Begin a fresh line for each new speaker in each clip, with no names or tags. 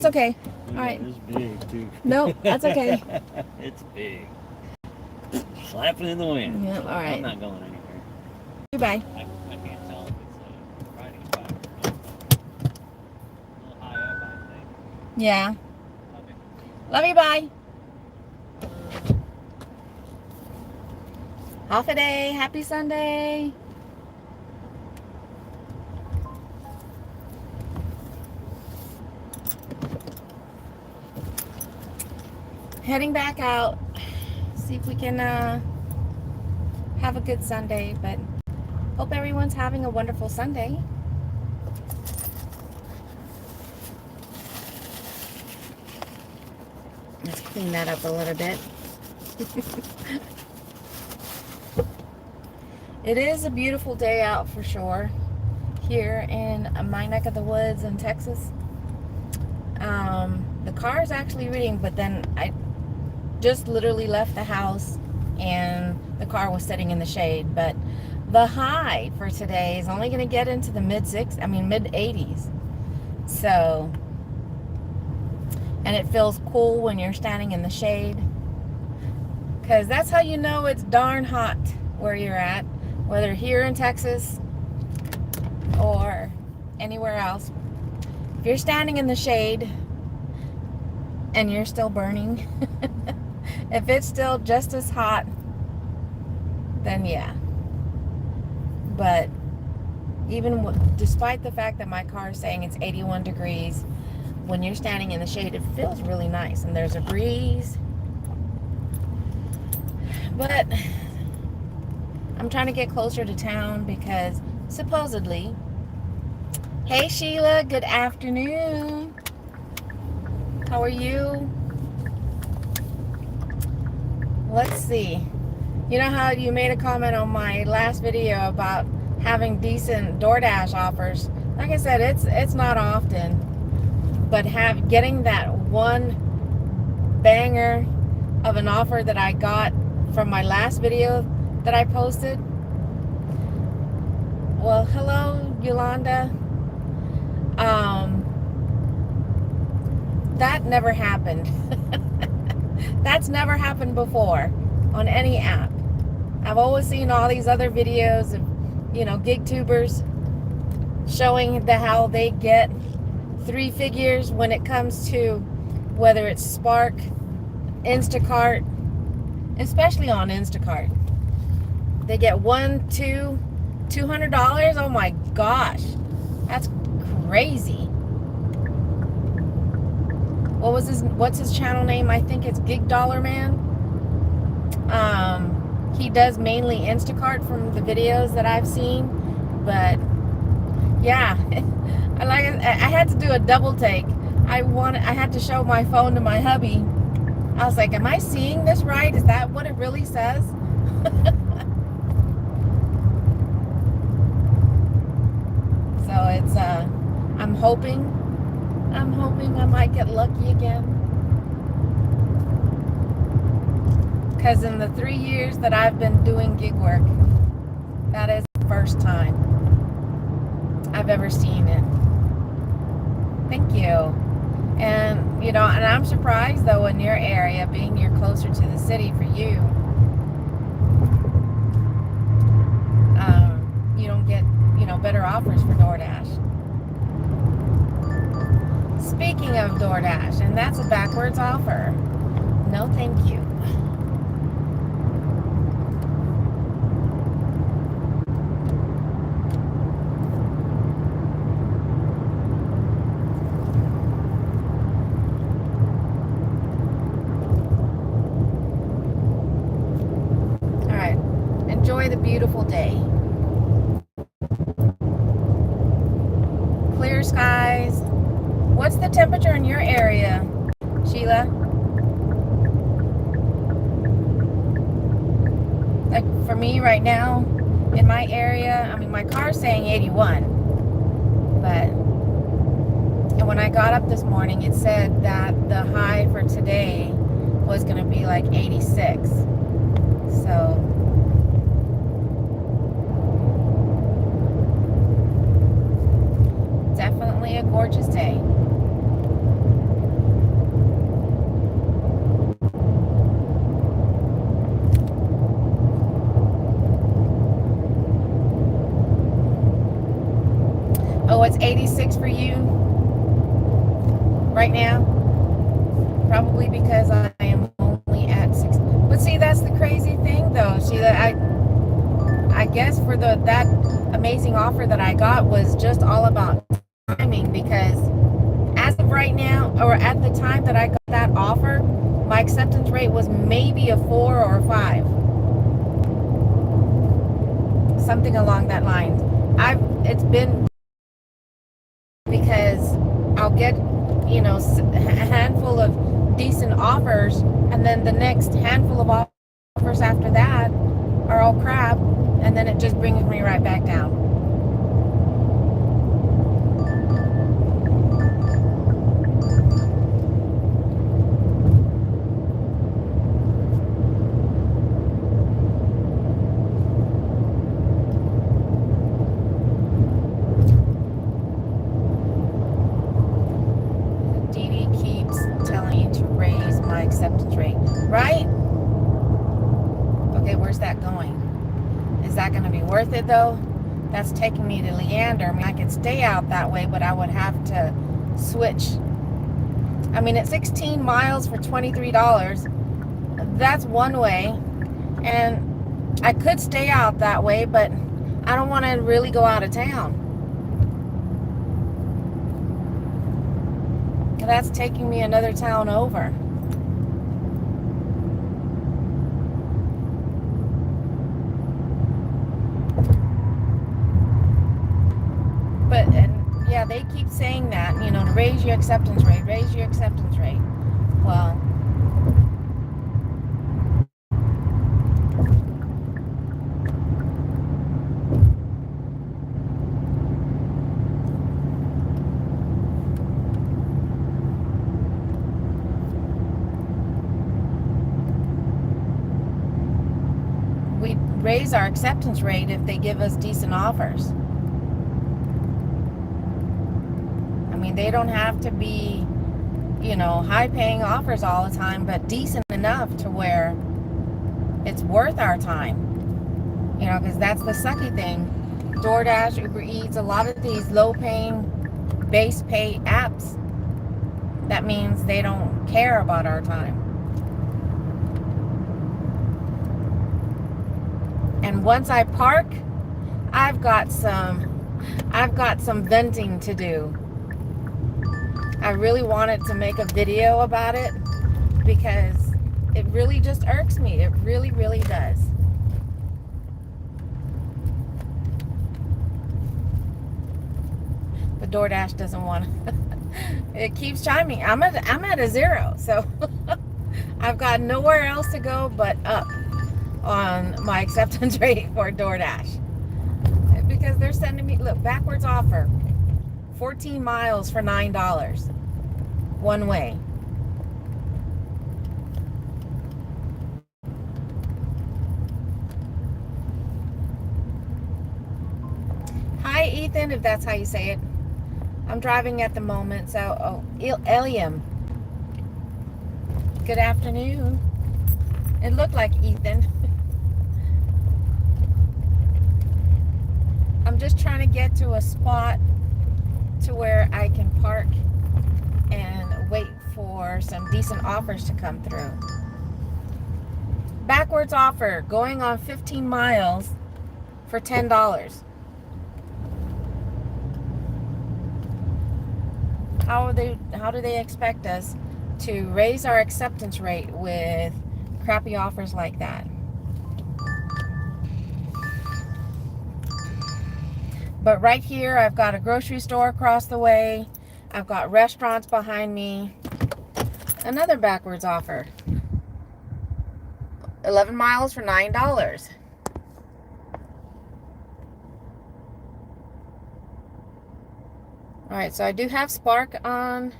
It's okay.
All
All right.
It's big too.
No, that's okay.
It's big. Flapping in the wind.
Yeah, all right.
I'm not going anywhere.
Goodbye.
I can't tell if it's riding a bike or not. A little high up, I think.
Yeah.
Okay.
Love you. Bye. Half a day. Happy Sunday. Heading back out. See if we can have a good Sunday. But hope everyone's having a wonderful Sunday. Let's clean that up a little bit. It is a beautiful day out for sure here in my neck of the woods in Texas. The car is actually reading, but then I just literally left the house and the car was sitting in the shade. But the high for today is only going to get into the mid 80s. So, and it feels cool when you're standing in the shade, because that's how you know it's darn hot where you're at, whether here in Texas or anywhere else. If you're standing in the shade and you're still burning, if it's still just as hot, then yeah. But even despite the fact that my car is saying it's 81 degrees, when you're standing in the shade, it feels really nice, and there's a breeze. But I'm trying to get closer to town because supposedly, hey Sheila, good afternoon. How are you? Let's see. You know how you made a comment on my last video about having decent DoorDash offers? Like I said, it's not often, but getting that one banger of an offer that I got from my last video that I posted. Well, hello Yolanda. That never happened. That's never happened before on any app. I've always seen all these other videos of, gig tubers showing how they get 3 figures when it comes to whether it's Spark, Instacart, especially on Instacart. They get $200. Oh my gosh, that's crazy. What's his channel name? I think it's Gig Dollar Man. He does mainly Instacart from the videos that I've seen, but yeah, I had to do a double take. I had to show my phone to my hubby. I was like, am I seeing this right? Is that what it really says? So it's I'm hoping I might get lucky again. Because in the 3 years that I've been doing gig work, that is the first time I've ever seen it. Thank you. And, and I'm surprised, though, in your area, being you're closer to the city for you, you don't get, better offers for DoorDash. Speaking of DoorDash, and that's a backwards offer. No, thank you. Enjoy the beautiful day. Clear skies. What's the temperature in your area, Sheila? Like for me right now, in my area, my car's saying 81. And when I got up this morning, it said that the high for today was going to be like 86. So definitely a gorgeous day. $86 for you right now. Probably because I am only at 6. But see, that's the crazy thing though, Sheila. I guess for that amazing offer that I got was just all about timing, because as of right now, or at the time that I got that offer, my acceptance rate was maybe a 4 or a 5. Something along that line. It's been, because I'll get, a handful of decent offers, and then the next handful of offers after that are all crap, and then it just brings me right back down. Dee keeps telling you to raise my acceptance rate, right? Okay, where's that going? Is that going to be worth it though? That's taking me to Leander. I mean, I could stay out that way, but I would have to switch. I mean, at 16 miles for $23, that's one way. And I could stay out that way, but I don't want to really go out of town. That's taking me another town over. But, and yeah, they keep saying that, to raise your acceptance rate, raise your acceptance rate. Well, we raise our acceptance rate if they give us decent offers. I mean, they don't have to be, high paying offers all the time, but decent enough to where it's worth our time. Because that's the sucky thing. DoorDash, Uber Eats, a lot of these low paying base pay apps, that means they don't care about our time. And once I park, I've got some venting to do. I really wanted to make a video about it because it really just irks me. It really, really does. The DoorDash doesn't want to. It keeps chiming. I'm at a 0, so I've got nowhere else to go but up on my acceptance rate for DoorDash, because they're sending me, look, backwards offer, 14 miles for $9 one way. Hi Ethan, if that's how you say it. I'm driving at the moment, so Eliam, good afternoon. It looked like Ethan. I'm just trying to get to a spot to where I can park and wait for some decent offers to come through. Backwards offer, going on 15 miles for $10. How do they expect us to raise our acceptance rate with crappy offers like that? But right here, I've got a grocery store across the way. I've got restaurants behind me. Another backwards offer. 11 miles for $9. All right, so I do have Spark on.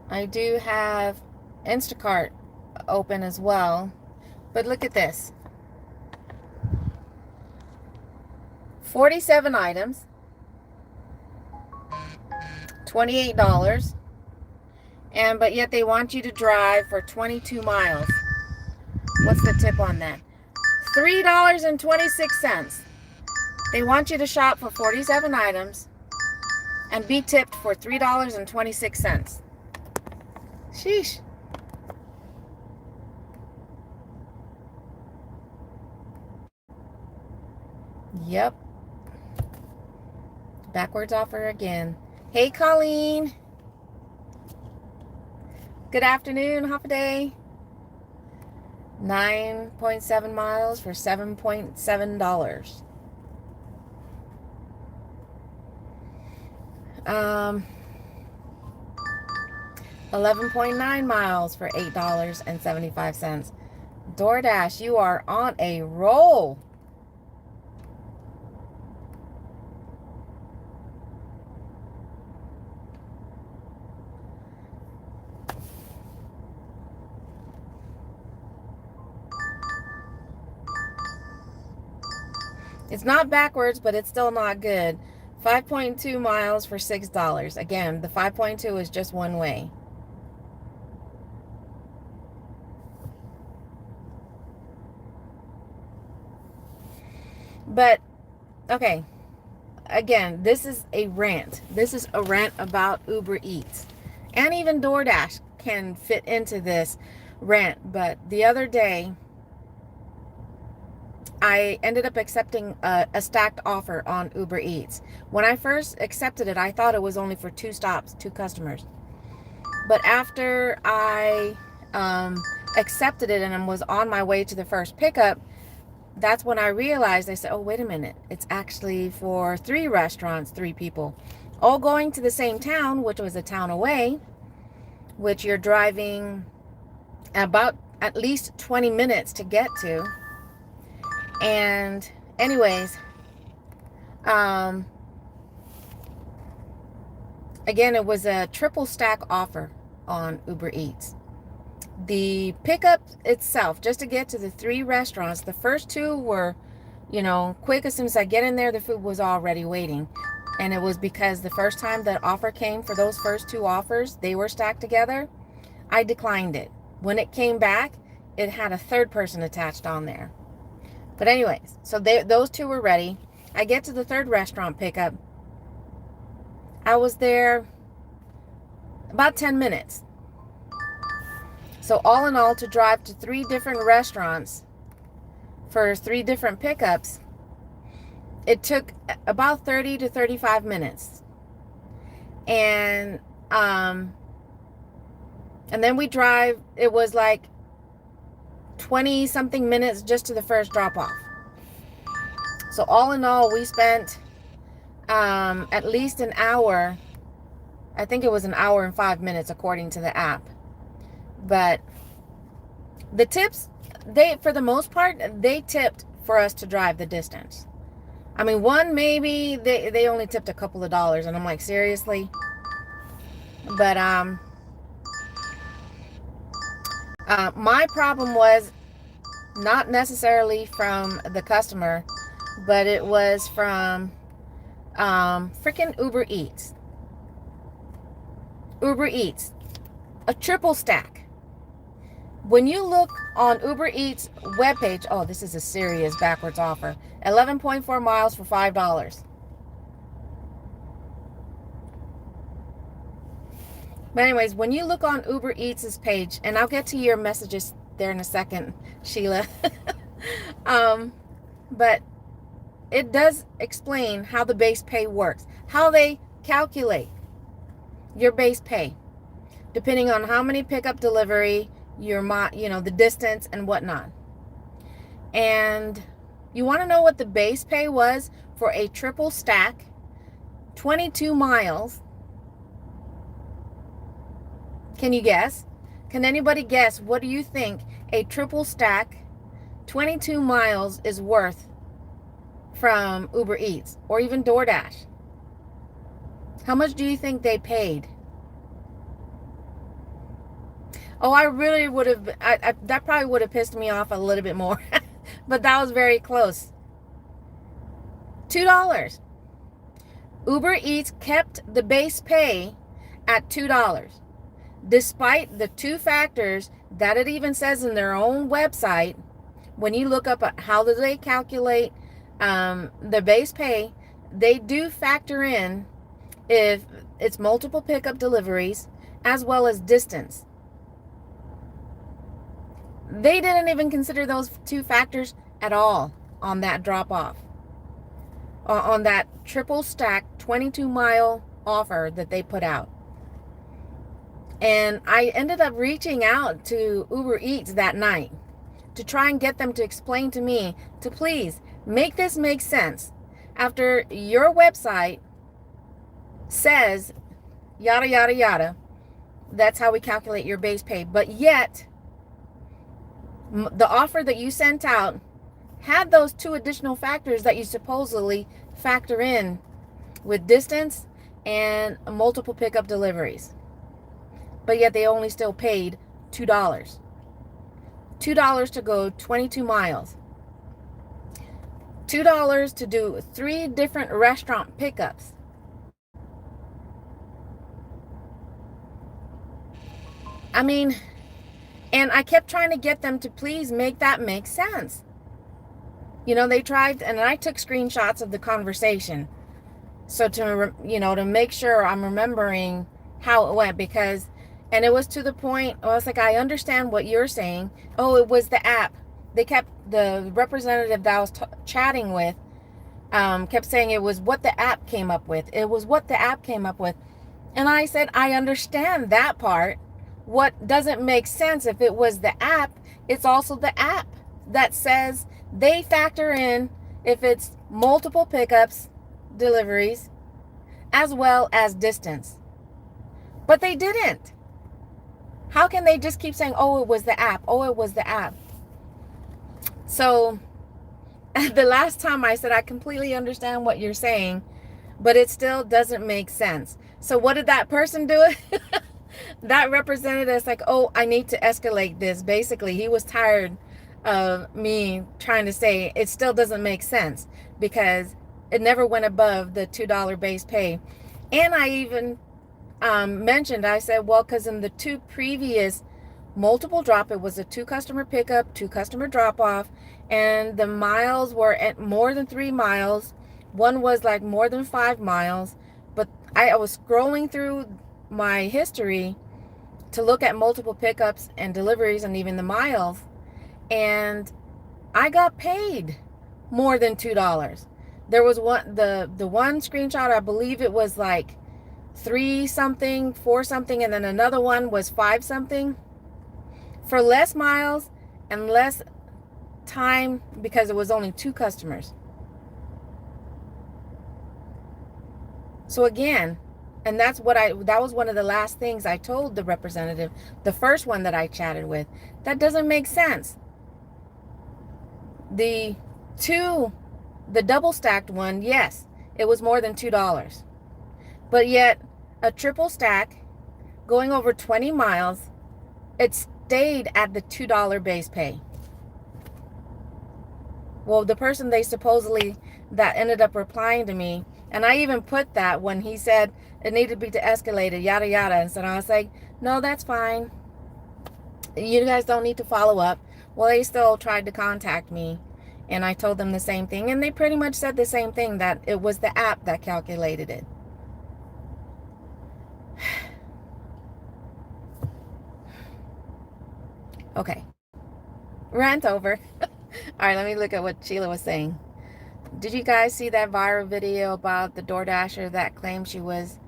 I do have Instacart open as well. But look at this. 47 items, $28, but yet they want you to drive for 22 miles. What's the tip on that? $3.26. They want you to shop for 47 items, and be tipped for $3.26. Sheesh. Yep. Backwards offer again. Hey, Colleen. Good afternoon, half a day. 9.7 miles for $7.7. 11.9 miles for $8.75. DoorDash, you are on a roll. It's not backwards, but it's still not good. 5.2 miles for $6. Again, the 5.2 is just one way. But, okay. Again, this is a rant. This is a rant about Uber Eats. And even DoorDash can fit into this rant. But the other day, I ended up accepting a stacked offer on Uber Eats. When I first accepted it, I thought it was only for 2 stops, 2 customers. But after I accepted it and was on my way to the first pickup, that's when I realized, I said, oh, wait a minute. It's actually for 3 restaurants, 3 people, all going to the same town, which was a town away, which you're driving about at least 20 minutes to get to. And anyways, again, it was a triple stack offer on Uber Eats. The pickup itself, just to get to the 3 restaurants, the first 2 were, quick. As soon as I get in there, the food was already waiting. And it was because the first time that offer came for those first 2 offers, they were stacked together. I declined it. When it came back, it had a 3rd person attached on there. But anyways, so those 2 were ready. I get to the 3rd restaurant pickup. I was there about 10 minutes. So all in all, to drive to 3 different restaurants for 3 different pickups, it took about 30 to 35 minutes. And then we drive, it was like 20 something minutes just to the first drop off. So all in all, we spent at least an hour. I think it was an hour and 5 minutes according to the app. But the tips, for the most part, they tipped for us to drive the distance. I mean, one maybe they only tipped a couple of dollars, and I'm like, seriously? But my problem was not necessarily from the customer, but it was from freaking Uber Eats. Uber Eats, a triple stack. When you look on Uber Eats webpage, oh, this is a serious backwards offer. 11.4 miles for $5. But anyways, when you look on Uber Eats' page, and I'll get to your messages there in a second, Sheila. But it does explain how the base pay works, how they calculate your base pay, depending on how many pickup, delivery, the distance and whatnot. And you want to know what the base pay was for a triple stack, 22 miles? Can you guess? Can anybody guess? What do you think a triple stack, 22 miles is worth from Uber Eats or even DoorDash? How much do you think they paid? Oh, I really would have, that probably would have pissed me off a little bit more. But that was very close. $2. Uber Eats kept the base pay at $2. Despite the 2 factors that it even says in their own website, when you look up how do they calculate the base pay, they do factor in if it's multiple pickup deliveries as well as distance. They didn't even consider those two factors at all on that drop off, on that triple stack 22-mile offer that they put out. And I ended up reaching out to Uber Eats that night to try and get them to explain to me to please make this make sense. After your website says yada, yada, yada, that's how we calculate your base pay. But yet, the offer that you sent out had those two additional factors that you supposedly factor in with distance and multiple pickup deliveries. But yet they only still paid $2. $2 to go 22 miles. $2 to do 3 different restaurant pickups. I mean, and I kept trying to get them to please make that make sense. You know, they tried, and I took screenshots of the conversation. So to make sure I'm remembering how it went, because, and it was to the point, I was like, I understand what you're saying. Oh, it was the app. The representative that I was chatting with kept saying it was what the app came up with. It was what the app came up with. And I said, I understand that part. What doesn't make sense, if it was the app, it's also the app that says they factor in if it's multiple pickups, deliveries, as well as distance. But they didn't. How can they just keep saying, oh, it was the app, oh, it was the app? So the last time I said, I completely understand what you're saying, but it still doesn't make sense. So what did that person do? That representative is like, oh, I need to escalate this. Basically, he was tired of me trying to say it still doesn't make sense because it never went above the $2 base pay. And I even mentioned, I said, well, because in the 2 previous multiple drop, it was a 2 customer pickup, 2 customer drop off, and the miles were at more than 3 miles. One was like more than 5 miles. But I was scrolling through my history to look at multiple pickups and deliveries and even the miles, and I got paid more than $2. There was the one screenshot, I believe it was like 3 something, 4 something, and then another one was 5 something for less miles and less time because it was only 2 customers. So again, and that was one of the last things I told the representative, the first one that I chatted with. That doesn't make sense. The double stacked one, yes, it was more than $2. But yet a triple stack going over 20 miles, it stayed at the $2 base pay. Well, the person they supposedly that ended up replying to me, and I even put that when he said it needed to be de-escalated, yada, yada. And so I was like, no, that's fine. You guys don't need to follow up. Well, they still tried to contact me. And I told them the same thing. And they pretty much said the same thing, that it was the app that calculated it. Okay. Rant over. All right, let me look at what Sheila was saying. Did you guys see that viral video about the DoorDasher that claimed she was,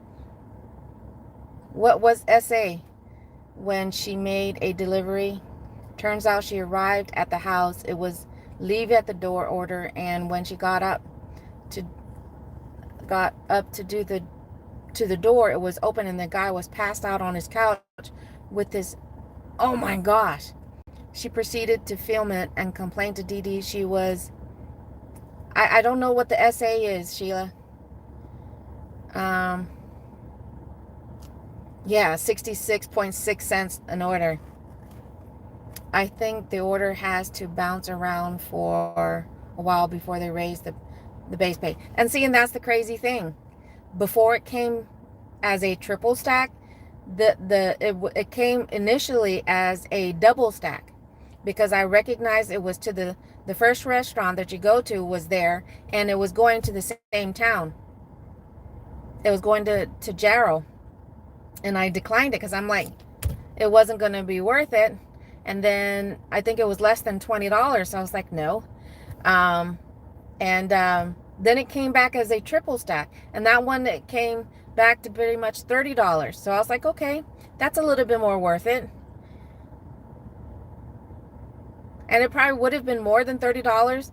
what was SA when she made a delivery? Turns out she arrived at the house. It was leave at the door order, and when she got up to do the door, it was open and the guy was passed out on his couch with this. Oh my gosh. She proceeded to film it and complain to Dee Dee. She was, I don't know what the SA is, Sheila. Yeah, 66.6 cents an order. I think the order has to bounce around for a while before they raise the base pay. And see, and that's the crazy thing. Before it came as a triple stack, it came initially as a double stack, because I recognized it was to the first restaurant that you go to was there, and it was going to the same town. It was going to Jarrow, and I declined it because I'm like, it wasn't going to be worth it. And then I think it was less than $20, so I was like, no. Then it came back as a triple stack, and that one, it came back to pretty much $30. So I was like, okay, that's a little bit more worth it. And it probably would have been more than $30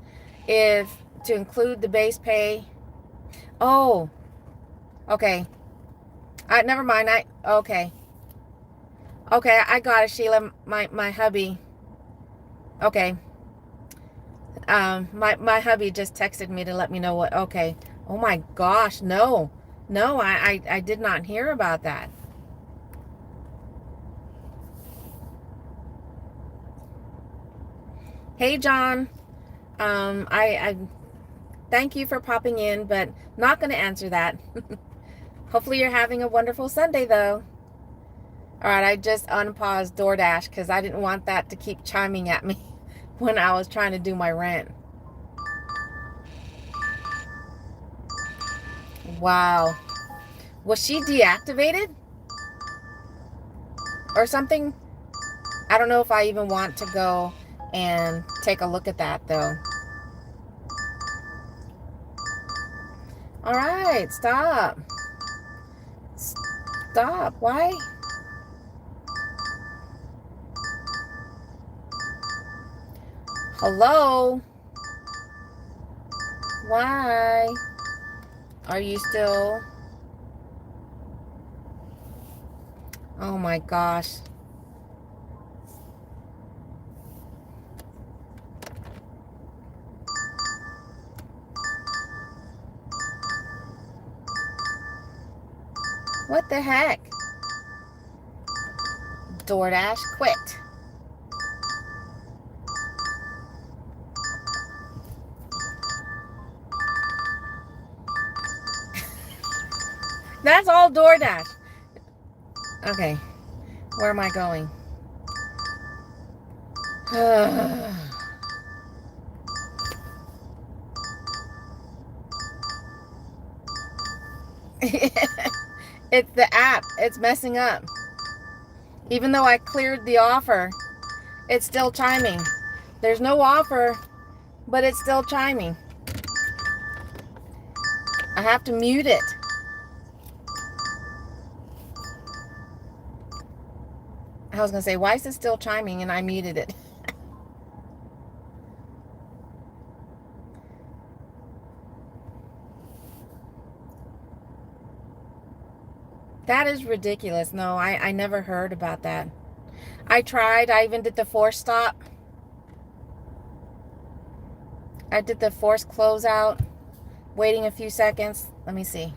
if to include the base pay. Oh, okay. Never mind. Okay. Okay, I got it, Sheila. My hubby. Okay. My hubby just texted me to let me know what. Okay. Oh my gosh, no. No, I did not hear about that. Hey, John. I thank you for popping in, but not going to answer that. Hopefully you're having a wonderful Sunday, though. All right, I just unpaused DoorDash because I didn't want that to keep chiming at me when I was trying to do my rent. Wow. Was she deactivated or something? I don't know if I even want to go and take a look at that, though. All right, stop. Stop. Why? Hello? Why are you still? Oh my gosh. What the heck? DoorDash quit. That's all DoorDash. Okay. Where am I going? It's the app. It's messing up. Even though I cleared the offer, it's still chiming. There's no offer, but it's still chiming. I have to mute it. I was going to say, why is it still chiming? And I muted it. That is ridiculous. No, I never heard about that. I tried. I even did the force stop. I did the force closeout, waiting a few seconds. Let me see.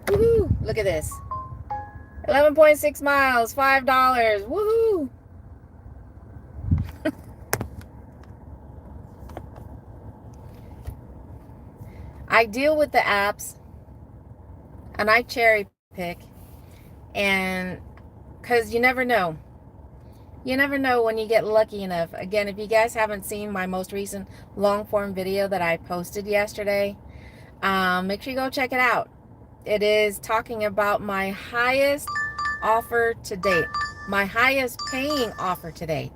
Woohoo! Look at this. 11.6 miles, $5. Woohoo! I deal with the apps and I cherry pick, and because you never know. You never know when you get lucky enough. Again, if you guys haven't seen my most recent long form video that I posted yesterday, make sure you go check it out. It is talking about my highest offer to date, my highest paying offer to date.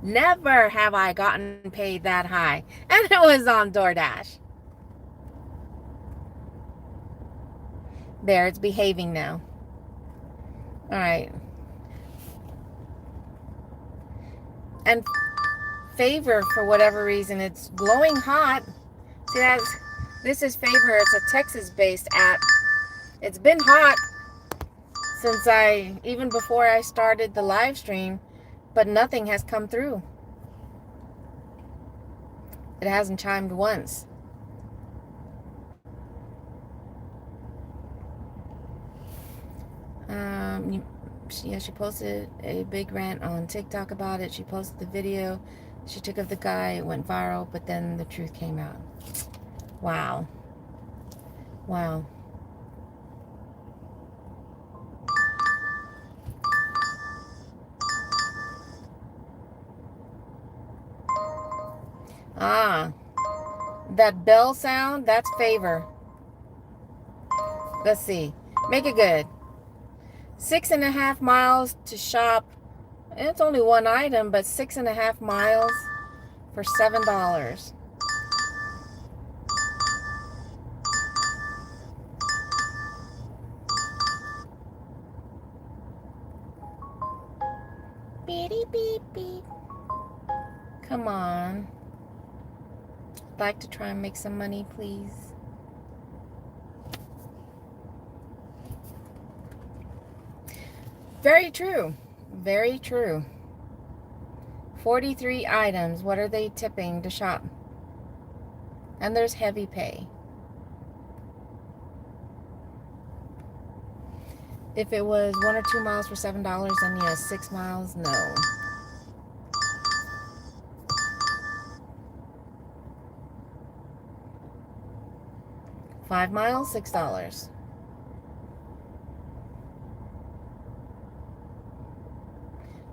Never have I gotten paid that high, and it was on DoorDash. There, it's behaving now. All right. And Favor, for whatever reason, it's glowing hot. See, this is Favor. It's a Texas-based app. It's been hot since even before I started the live stream, but nothing has come through. It hasn't chimed once. She posted a big rant on TikTok about it. She posted the video she took of the guy. It went viral, but then the truth came out. Wow. Wow. Ah, that bell sound, that's favor. Let's see. Make it good. 6.5 miles to shop. It's only one item, but 6.5 miles for $7. Beep, beep, beep. Come on. I'd like to try and make some money, please. Very true. Very true. 43 items. What are they tipping to shop? And there's heavy pay. If it was 1 or 2 miles for $7, then yes. 6 miles, no. $5 miles, $6.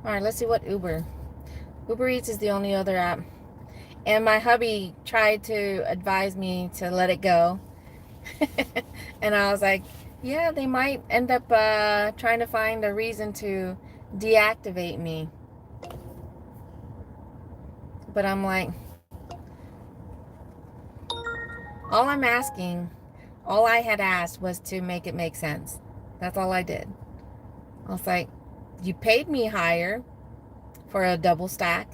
All right, let's see what Uber. Uber Eats is the only other app. And my hubby tried to advise me to let it go. And I was like, yeah, they might end up trying to find a reason to deactivate me. But I'm like, all I'm asking, all I had asked was to make it make sense. That's all I did. I was like, you paid me higher for a double stack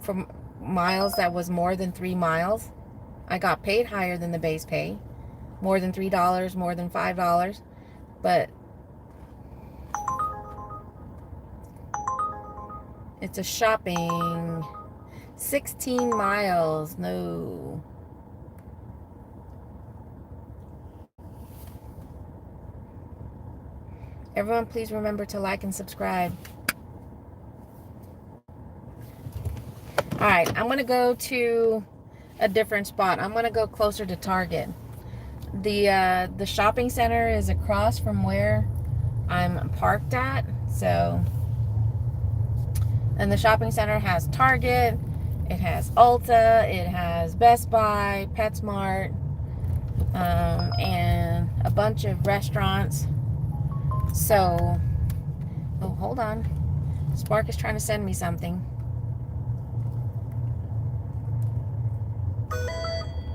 for miles that was more than 3 miles. I got paid higher than the base pay. More than $3, more than $5. But it's a shopping. 16 miles. No. Everyone, please remember to like and subscribe. All right, I'm going to go to a different spot. I'm going to go closer to Target. The shopping center is across from where I'm parked at. So, and the shopping center has Target, it has Ulta, it has Best Buy, PetSmart, and a bunch of restaurants. So, oh, hold on. Spark is trying to send me something.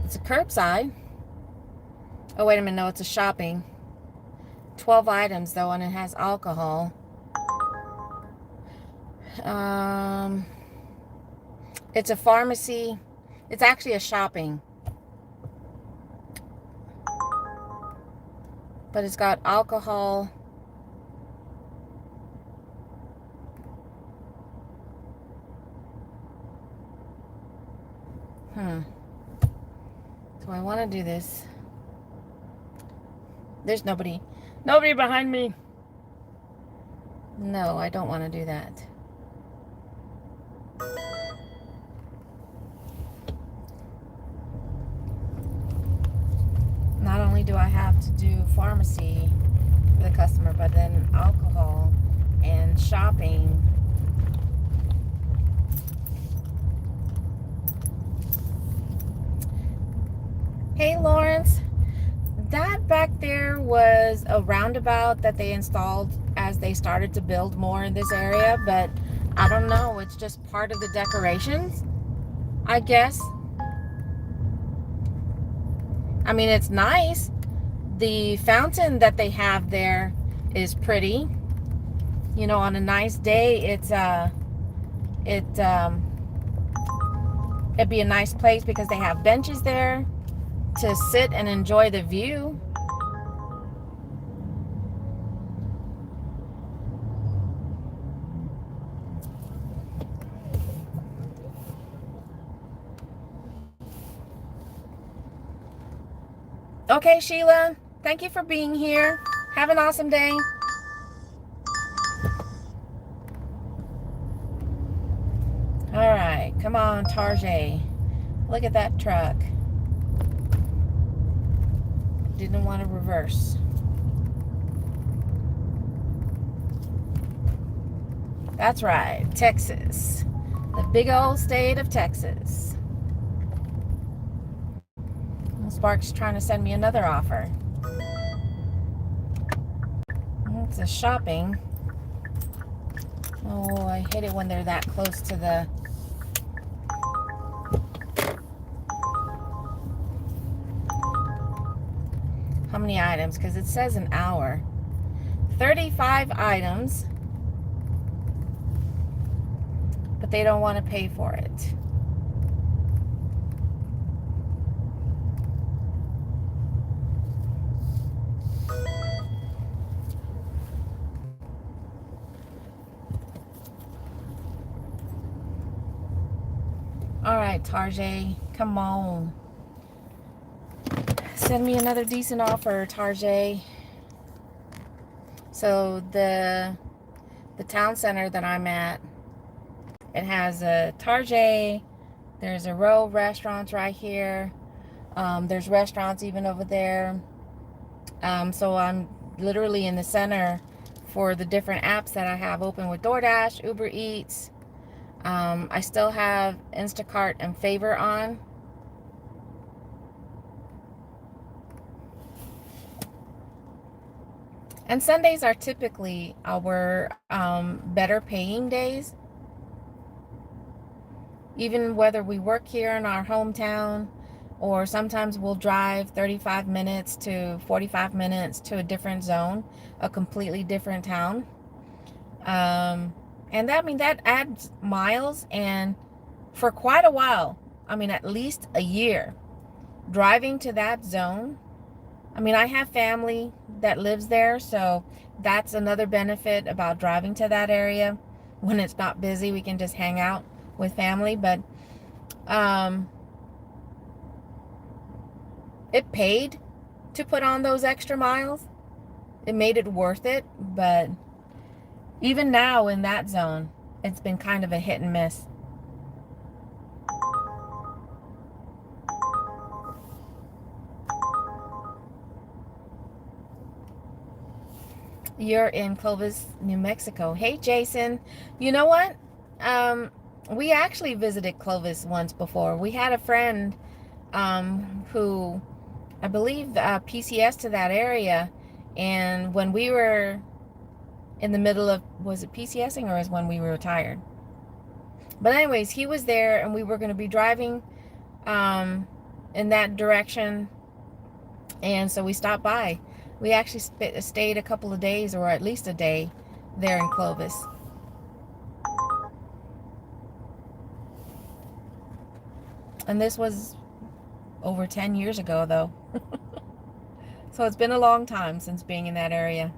It's a curbside. Oh, wait a minute. No, it's a shopping. 12 items, though, and it has alcohol. It's a pharmacy. It's actually a shopping. But it's got alcohol. Do I want to do this? There's nobody behind me. No, I don't want to do that. Not only do I have to do pharmacy for the customer, but then alcohol and shopping. Hey, Lawrence. That back there was a roundabout that they installed as they started to build more in this area, but I don't know. It's just part of the decorations, I guess. I mean, it's nice. The fountain that they have there is pretty. You know, on a nice day, it'd be a nice place because they have benches there to sit and enjoy the view. Okay, Sheila, thank you for being here. Have an awesome day. All right, come on, Tarjay. Look at that truck. Didn't want to reverse. That's right, Texas. The big old state of Texas. Sparks trying to send me another offer. It's a shopping. Oh, I hate it when they're that close to the... How many items? Because it says an hour. 35 items. But they don't want to pay for it. All right, Tarjay, come on. Send me another decent offer, Tarjay. So the town center that I'm at, it has a Tarjay. There's a row of restaurants right here. There's restaurants even over there. So I'm literally in the center for the different apps that I have open with DoorDash, Uber Eats. I still have Instacart and Favor on. And Sundays are typically our better paying days. Even whether we work here in our hometown, or sometimes we'll drive 35 minutes to 45 minutes to a different zone, a completely different town. And that adds miles. And for quite a while, at least a year, driving to that zone. I have family that lives there, so that's another benefit about driving to that area. When it's not busy, we can just hang out with family. But it paid to put on those extra miles. It made it worth it. But even now in that zone, it's been kind of a hit and miss. You're in Clovis, New Mexico. Hey, Jason. You know what? We actually visited Clovis once before. We had a friend who, I believe, PCS to that area. And when we were in the middle of, was it PCSing or is when we were retired? But anyways, he was there and we were going to be driving in that direction. And so we stopped by. We actually stayed a couple of days, or at least a day, there in Clovis. And this was over 10 years ago, though. So it's been a long time since being in that area.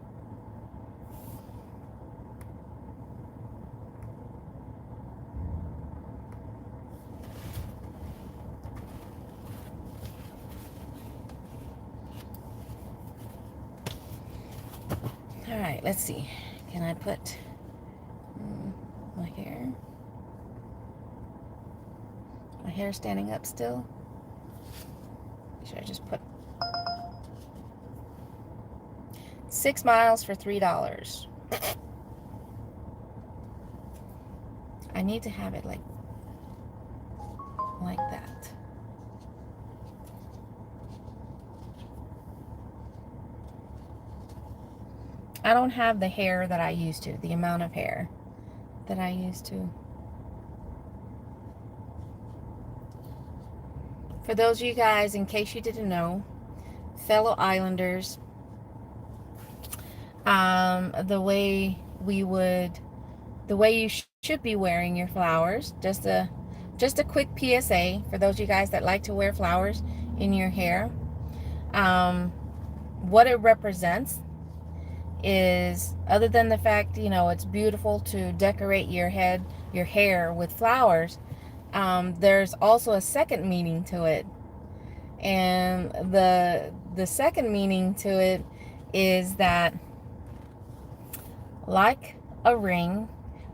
All right, let's see. Can I put my hair standing up still? Should I just put 6 miles for $3? I need to have it like that. I don't have the hair that I used to, the amount of hair that I used to. For those of you guys, in case you didn't know, fellow islanders, the way you should be wearing your flowers, just a quick PSA for those of you guys that like to wear flowers in your hair. What it represents is, other than the fact, it's beautiful to decorate your hair with flowers, there's also a second meaning to it. And the second meaning to it is that, like a ring,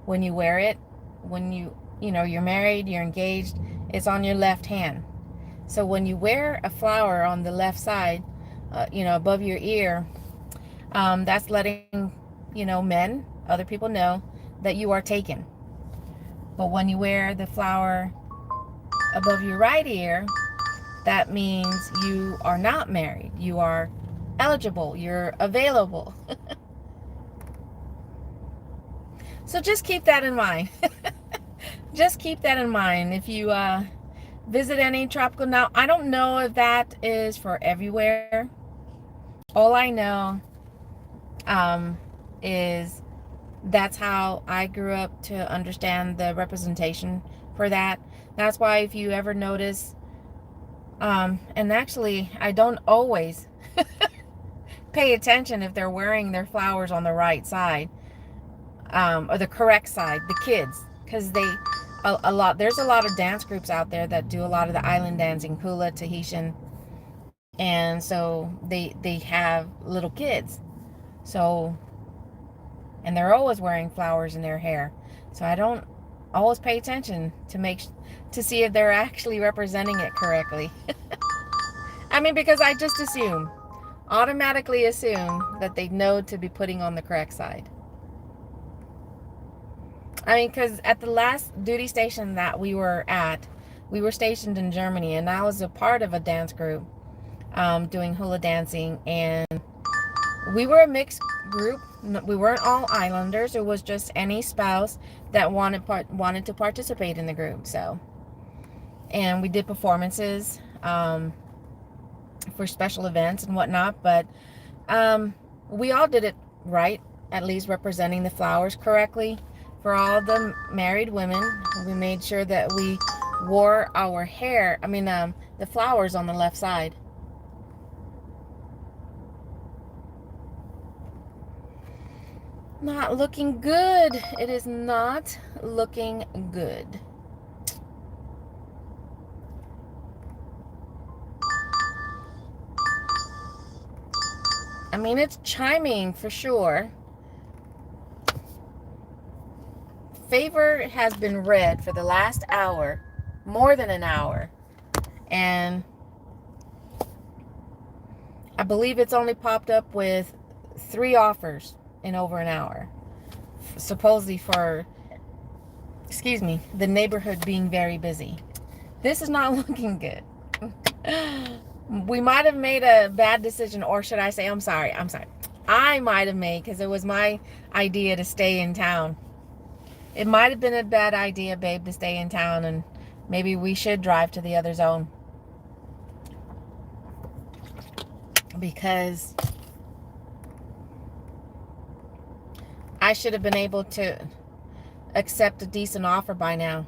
when you wear it, when you're married, you're engaged, it's on your left hand. So when you wear a flower on the left side, above your ear, that's letting, men, other people know that you are taken. But when you wear the flower above your right ear, that means you are not married. You are eligible. You're available. So just keep that in mind. Just keep that in mind if you visit any tropical. Now, I don't know if that is for everywhere. All I know is that's how I grew up to understand the representation for that. That's why if you ever notice, and actually I don't always pay attention if they're wearing their flowers on the right side, or the correct side, the kids, because there's a lot of dance groups out there that do a lot of the island dancing, hula, Tahitian, and so they have little kids, so, and they're always wearing flowers in their hair, so I don't always pay attention to see if they're actually representing it correctly. I mean, because I just automatically assume that they know to be putting on the correct side. I mean, because at the last duty station that we were at, we were stationed in Germany, and I was a part of a dance group doing hula dancing, and we were a mixed group. We weren't all islanders. It was just any spouse that wanted to participate in the group. So, and we did performances for special events and whatnot, but we all did it right, at least representing the flowers correctly. For all the married women, we made sure that we wore our hair, the flowers on the left side. Not looking good. It is not looking good. I mean, it's chiming for sure. Favor has been read for the last hour, more than an hour, and I believe it's only popped up with 3 offers in over an hour, supposedly for, the neighborhood being very busy. This is not looking good. We might have made a bad decision, or should I say, I'm sorry. I might have made, because it was my idea to stay in town. It might have been a bad idea, babe, to stay in town, and maybe we should drive to the other zone. Because I should have been able to accept a decent offer by now.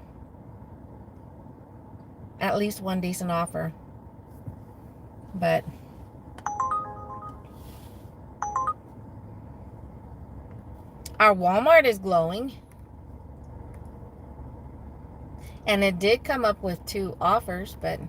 At least one decent offer. But our Walmart is glowing. And it did come up with 2 offers, but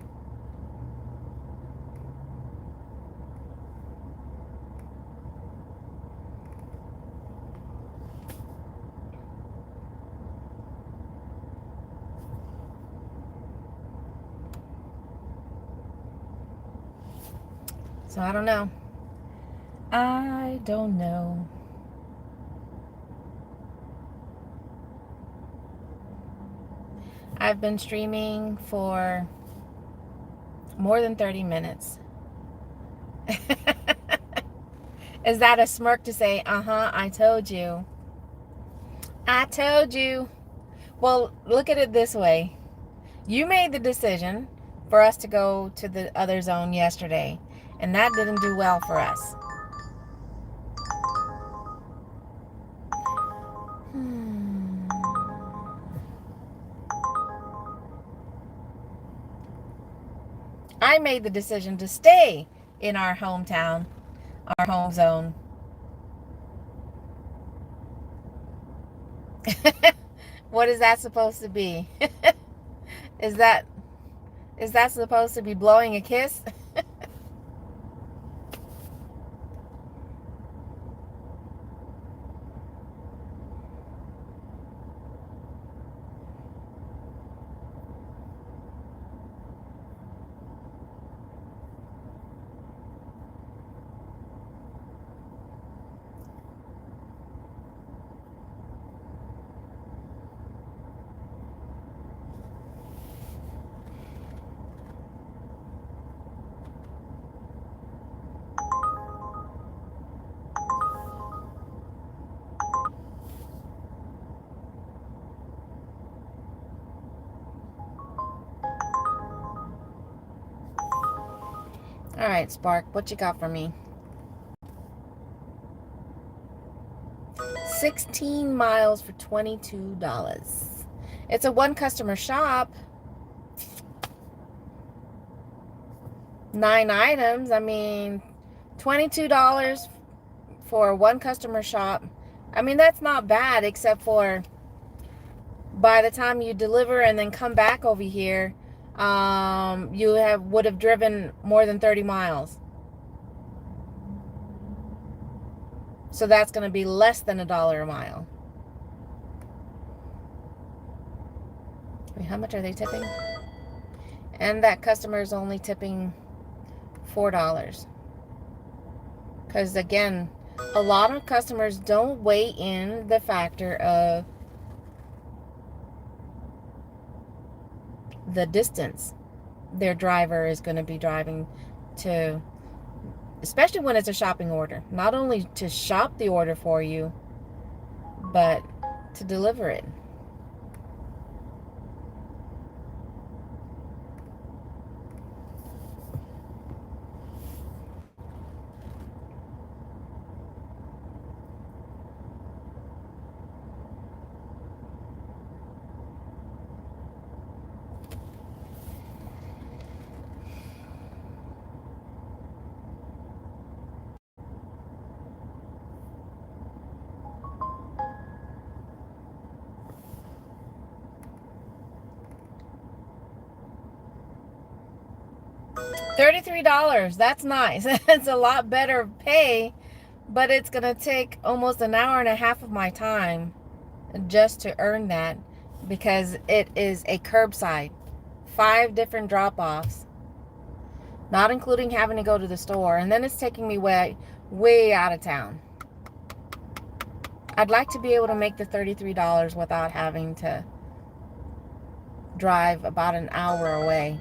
so I don't know. I don't know. I've been streaming for more than 30 minutes. Is that a smirk to say, I told you? I told you. Well, look at it this way. You made the decision for us to go to the other zone yesterday, and that didn't do well for us. I made the decision to stay in our hometown, our home zone. What is that supposed to be? Is that supposed to be blowing a kiss? All right, Spark, what you got for me? 16 miles for $22. It's a one customer shop. 9 items. I mean, $22 for one customer shop. I mean, that's not bad, except for by the time you deliver and then come back over here, you would have driven more than 30 miles. So that's going to be less than $1 a mile. Wait, how much are they tipping? And that customer is only tipping $4. Because again, a lot of customers don't weigh in the factor of the distance their driver is going to be driving to, especially when it's a shopping order. Not only to shop the order for you, but to deliver it. $33. That's nice. It's a lot better pay, but it's going to take almost an hour and a half of my time just to earn that, because it is a curbside. 5 different drop-offs, not including having to go to the store, and then it's taking me way out of town. I'd like to be able to make the $33 without having to drive about an hour away.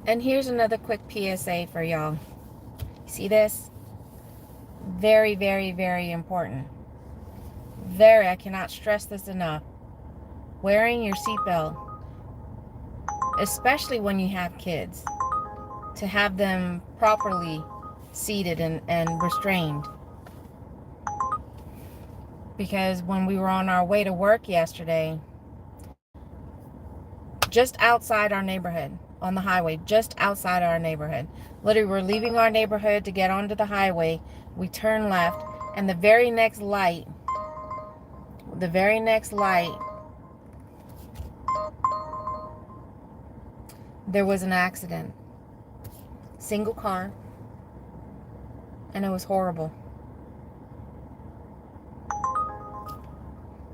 And here's another quick PSA for y'all. See this? Very, very, very important. Very, I cannot stress this enough. Wearing your seatbelt, especially when you have kids, to have them properly seated and restrained. Because when we were on our way to work yesterday, just outside our neighborhood, on the highway, just outside our neighborhood. Literally, we're leaving our neighborhood to get onto the highway. We turn left, and the very next light, there was an accident. Single car, and it was horrible.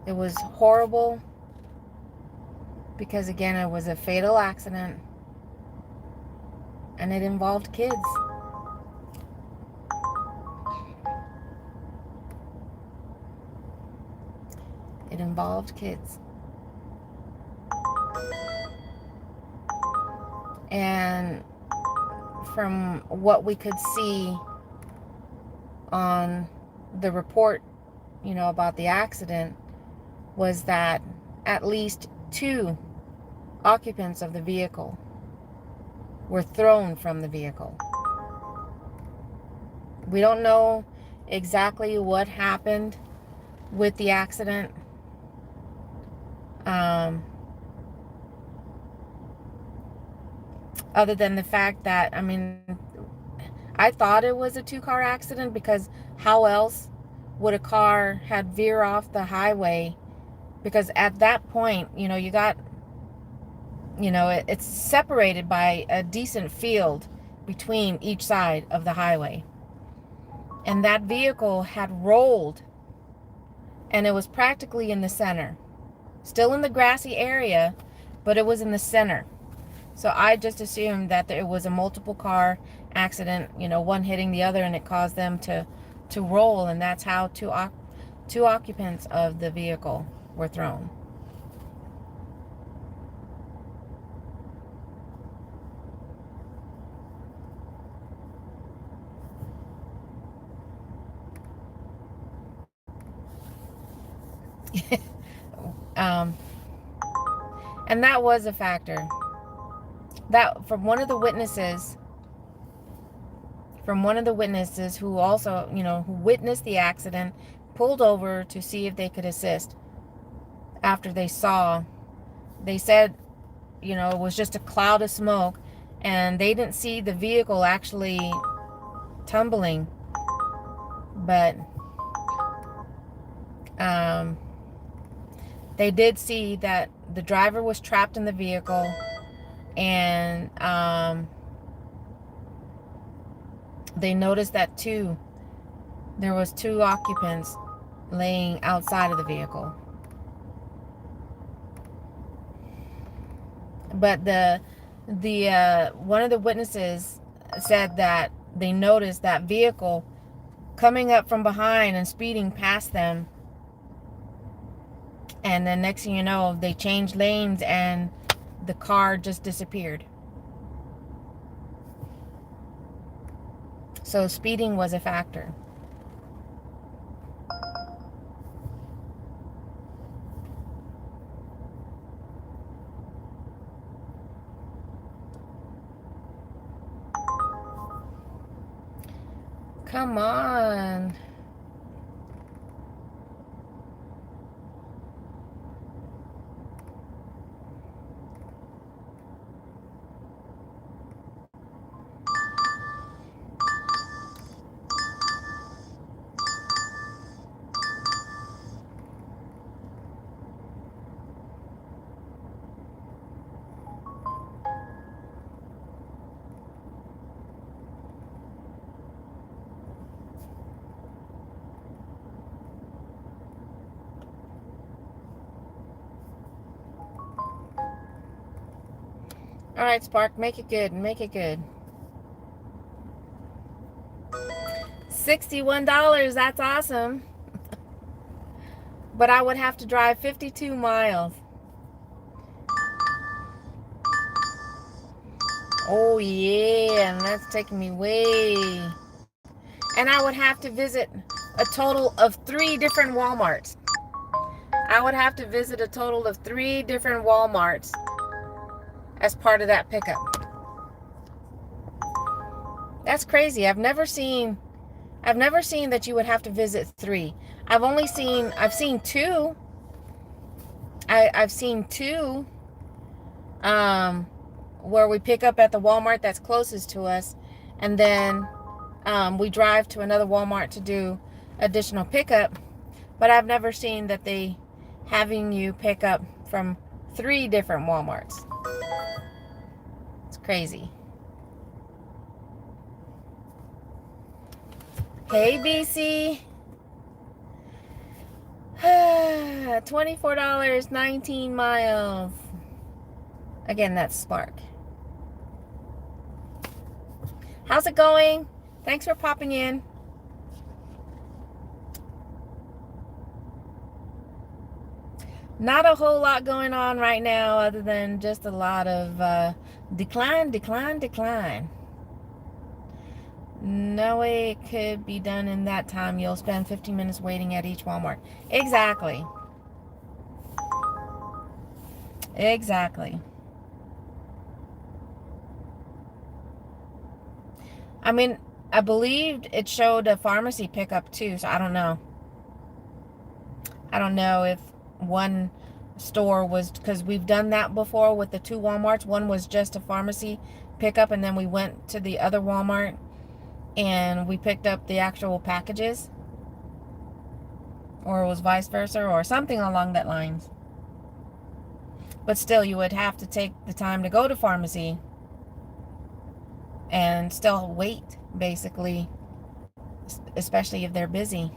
It was horrible because, again, it was a fatal accident. And it involved kids. It involved kids. And from what we could see on the report, about the accident, was that at least 2 occupants of the vehicle were thrown from the vehicle. We don't know exactly what happened with the accident. Other than the fact that, I thought it was a 2-car accident, because how else would a car had veer off the highway? Because at that point, you got, it's separated by a decent field between each side of the highway. And that vehicle had rolled, and it was practically in the center. Still in the grassy area, but it was in the center. So I just assumed that it was a multiple car accident, one hitting the other, and it caused them to roll, and that's how two occupants of the vehicle were thrown. um, and that was a factor. That from one of the witnesses, who also, who witnessed the accident, pulled over to see if they could assist. After they said, it was just a cloud of smoke, and they didn't see the vehicle actually tumbling, but they did see that the driver was trapped in the vehicle, and they noticed that there was two occupants laying outside of the vehicle. But the one of the witnesses said that they noticed that vehicle coming up from behind and speeding past them, and then next thing you know, they changed lanes and the car just disappeared. So speeding was a factor. Come on. All right, Spark, make it good. Make it good. $61. That's awesome. But I would have to drive 52 miles. Oh, yeah. And that's taking me way. And I would have to visit a total of 3 different Walmarts. I would have to visit a total of 3 different Walmarts as part of that pickup. That's crazy. I've never seen that you would have to visit 3. I've seen 2. I've seen 2 where we pick up at the Walmart that's closest to us, and then we drive to another Walmart to do additional pickup. But I've never seen that they having you pick up from 3 different Walmarts. It's crazy. Hey, BC. $24, 19 miles. Again, that's Spark. How's it going? Thanks for popping in. Not a whole lot going on right now other than just a lot of decline. No way it could be done in that time. You'll spend 15 minutes waiting at each Walmart. Exactly. I mean, I believed it showed a pharmacy pickup too, so I don't know. I don't know if one store was, because we've done that before with the 2 Walmarts. One was just a pharmacy pickup, and then we went to the other Walmart and we picked up the actual packages, or it was vice versa, or something along that lines. But still, you would have to take the time to go to pharmacy and still wait, basically, especially if they're busy.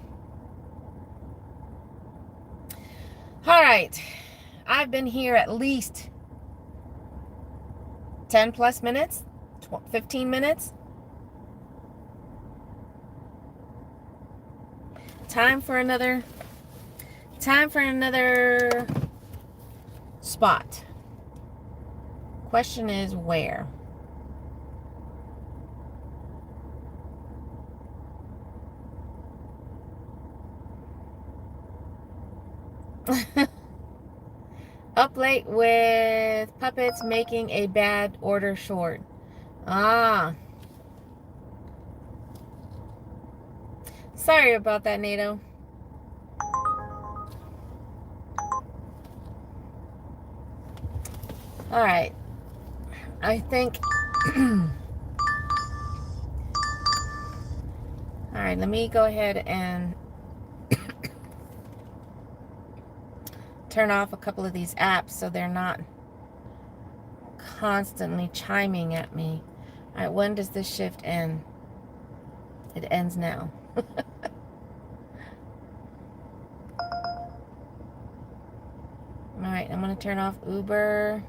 All right, I've been here at least 10 plus minutes, 15 minutes. Time for another spot. Question is where? Up late with puppets making a bad order short. Ah, sorry about that, NATO. All right, I think. All right, let me go ahead and turn off a couple of these apps so they're not constantly chiming at me. All right, when does this shift end? It ends now. All right, I'm going to turn off Uber.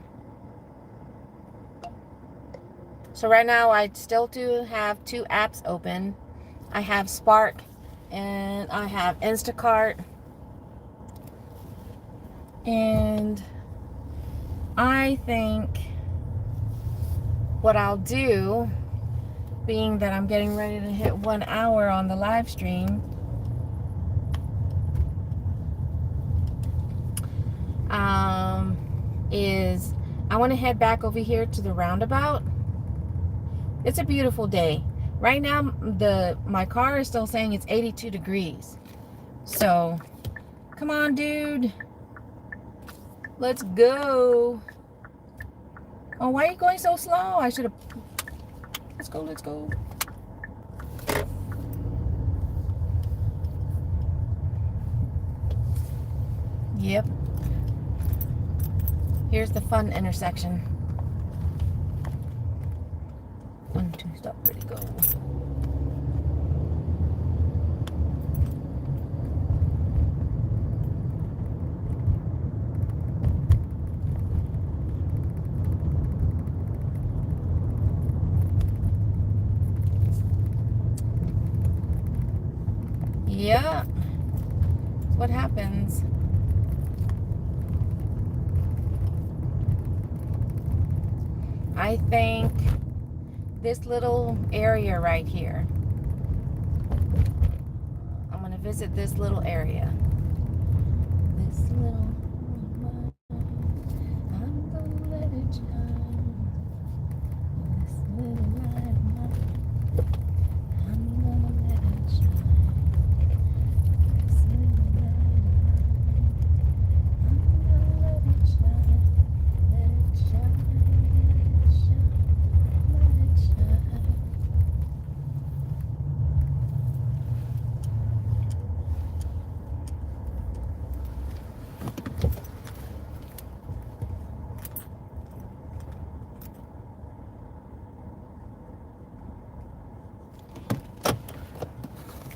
So right now I still do have 2 apps open. I have Spark and I have Instacart. And I think what I'll do, being that I'm getting ready to hit 1 hour on the live stream, is I want to head back over here to the roundabout. It's a beautiful day. Right now, my car is still saying it's 82 degrees. So, come on, dude. Let's go. Oh, why are you going so slow? I should have... Let's go, let's go. Yep. Here's the fun intersection. 1, 2, stop, ready, go. Yeah. That's what happens. I think this little area right here, I'm going to visit this little area. This little, I'm going to let it shine. This little light of mine, I'm going to let it shine. This little light of mine, I'm going to let it shine. Let it shine, let it shine, let it shine.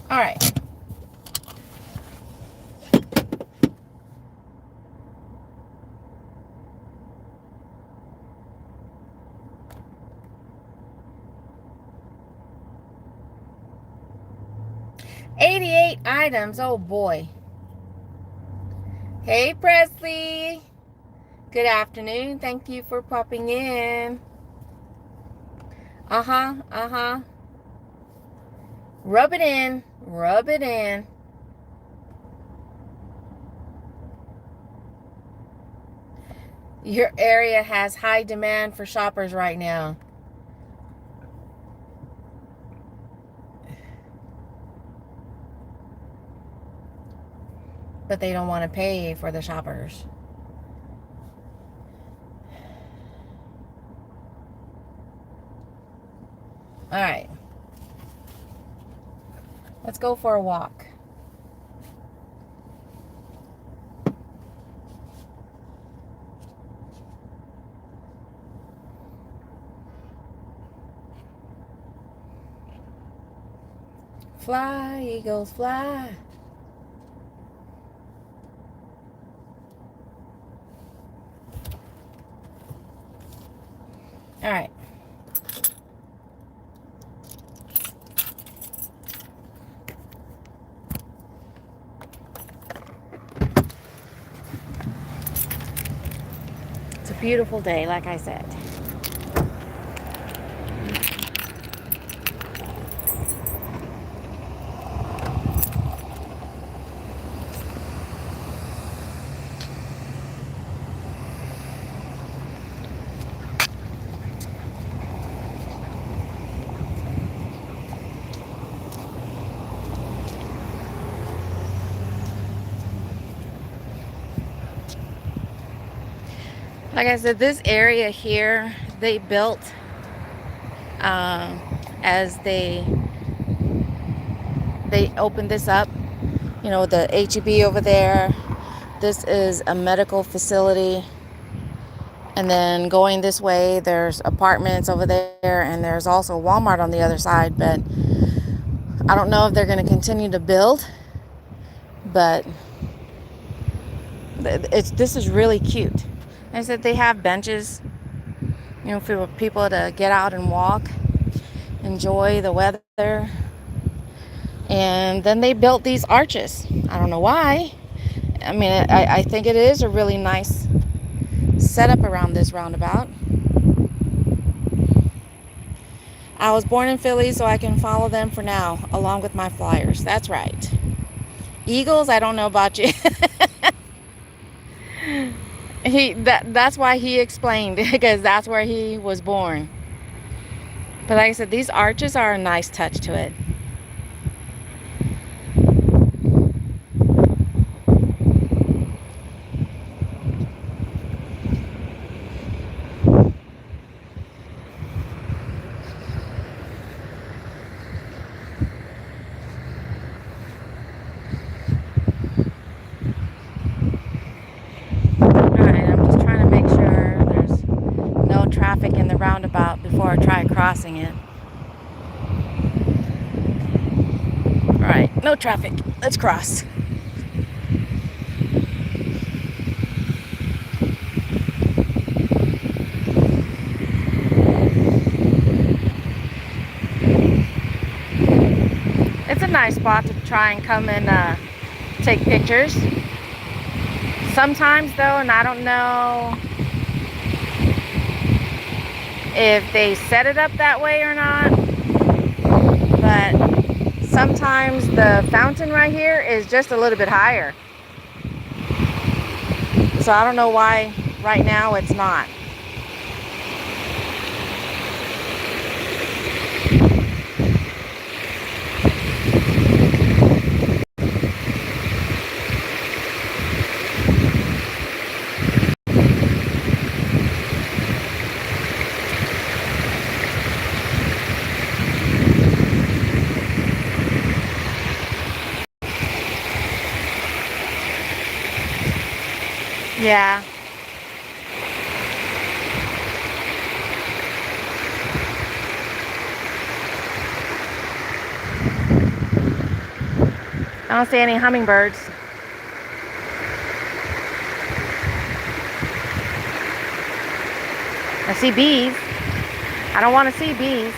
All right. $88 items. Oh boy. Hey Presley. Good afternoon. Thank you for popping in. Uh-huh. Rub it in. Rub it in. Your area has high demand for shoppers right now. But they don't want to pay for the shoppers. All right. Let's go for a walk. Fly, eagles, fly. All right. It's a beautiful day, like I said. Like I said, this area here, they built as they opened this up. You know, the HEB over there. This is a medical facility. And then going this way, there's apartments over there, and there's also Walmart on the other side. But I don't know if they're going to continue to build. But this is really cute. Like I said, they have benches, you know, for people to get out and walk, enjoy the weather. And then they built these arches. I don't know why. I mean, I think it is a really nice setup around this roundabout. I was born in Philly, so I can follow them for now, along with my Flyers. That's right. Eagles, I don't know about you. That's why he explained, because that's where he was born. But like I said, these arches are a nice touch to it. Traffic in the roundabout before I try crossing it. All right, no traffic. Let's cross. It's a nice spot to try and come and take pictures. Sometimes though, and I don't know if they set it up that way or not, but sometimes the fountain right here is just a little bit higher. So I don't know why right now it's not. Yeah. I don't see any hummingbirds. I see bees. I don't want to see bees.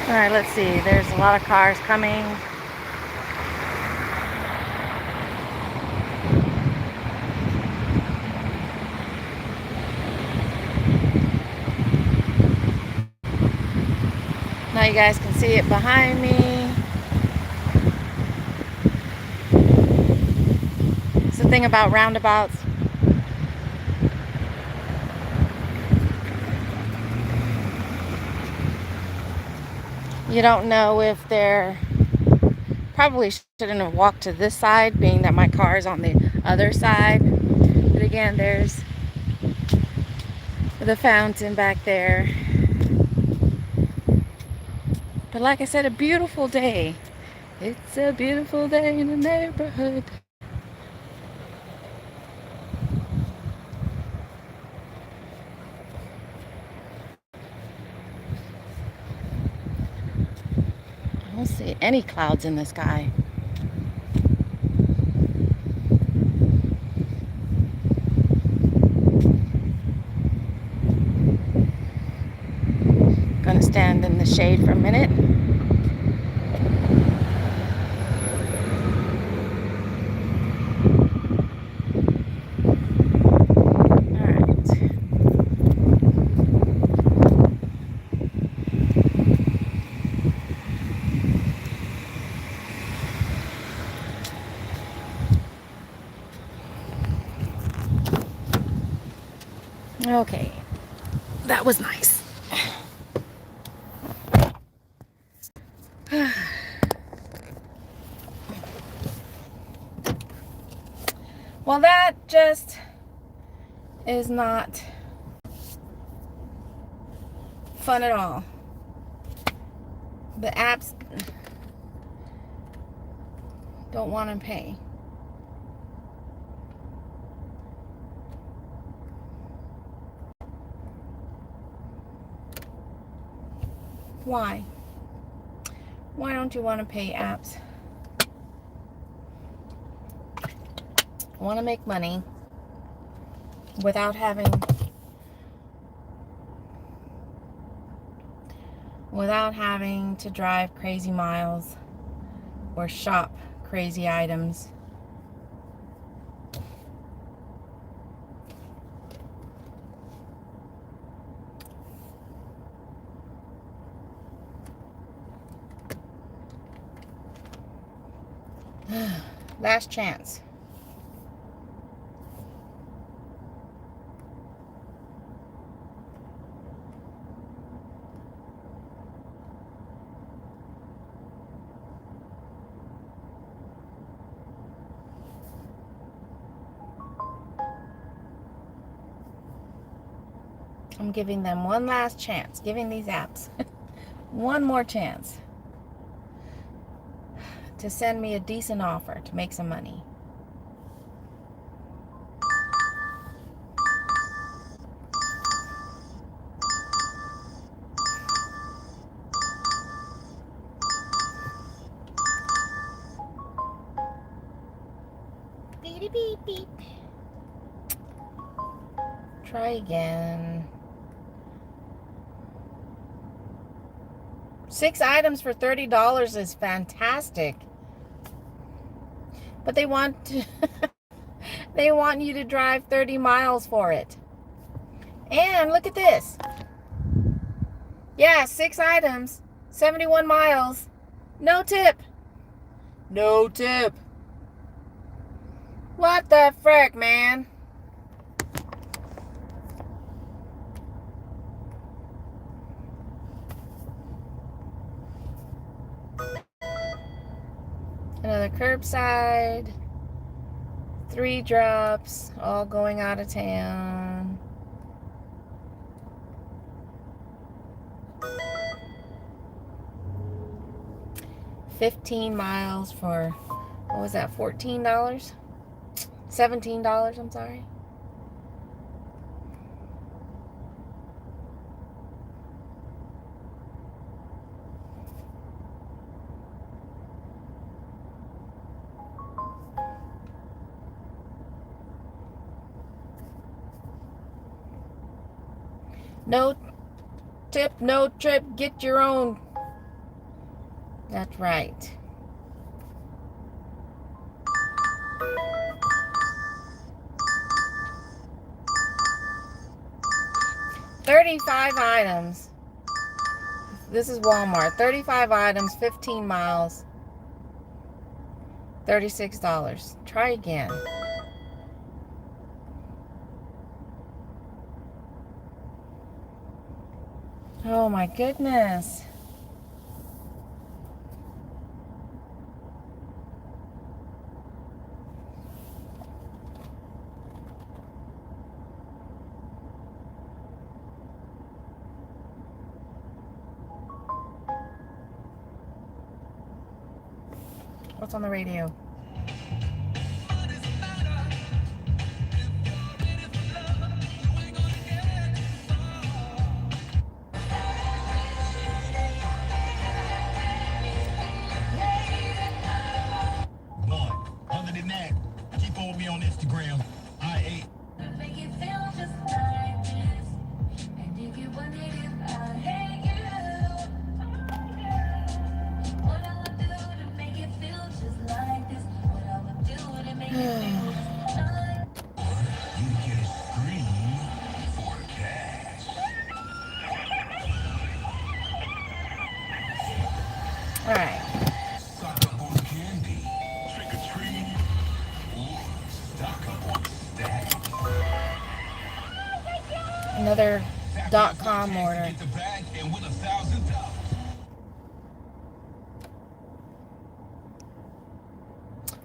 All right, let's see. There's a lot of cars coming. Now you guys can see it behind me. It's the thing about roundabouts. You don't know if they're... Probably shouldn't have walked to this side, being that my car is on the other side. But again, there's the fountain back there. But like I said, a beautiful day. It's a beautiful day in the neighborhood. I don't see any clouds in the sky. Gonna stand in the shade for a minute. Okay, that was nice. Well, that just is not fun at all. The apps don't want to pay. Why? Why don't you want to pay apps? Want to make money without having to drive crazy miles or shop crazy items. Last chance. I'm giving them one last chance, giving these apps one more chance to send me a decent offer to make some money. Beep, beep, beep. Try again. 6 items for $30 is fantastic. But they want to they want you to drive 30 miles for it. And look at this. Yeah, 6 items, 71 miles. No tip. No tip. What the frick, man? Another curbside. 3 drops, all going out of town. $15 miles for, what was that, $14? $17, I'm sorry. No tip, no trip, get your own. That's right. $35 items. This is Walmart. 35 items, 15 miles, $36. Try again. Oh my goodness. What's on the radio? All right.
Stock up on candy, trick or treat, or stock up on stacks.
another .com order.
Get the bag and win $1,000.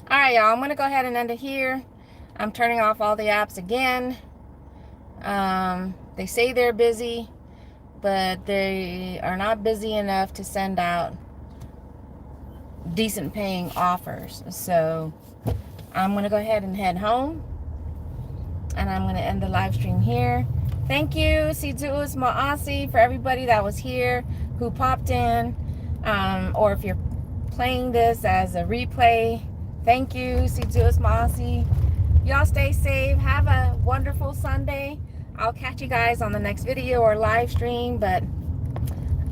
All right, y'all. I'm gonna go ahead and end it here. I'm turning off all the apps again. They say they're busy, but they are not busy enough to send out decent paying offers. So I'm gonna go ahead and head home, and I'm gonna end the live stream here. Thank you, Sidus Maasi, for everybody that was here who popped in, or if you're playing this as a replay, thank you, Sidus Maasi. Y'all stay safe. Have a wonderful Sunday. I'll catch you guys on the next video or live stream, but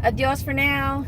adios for now.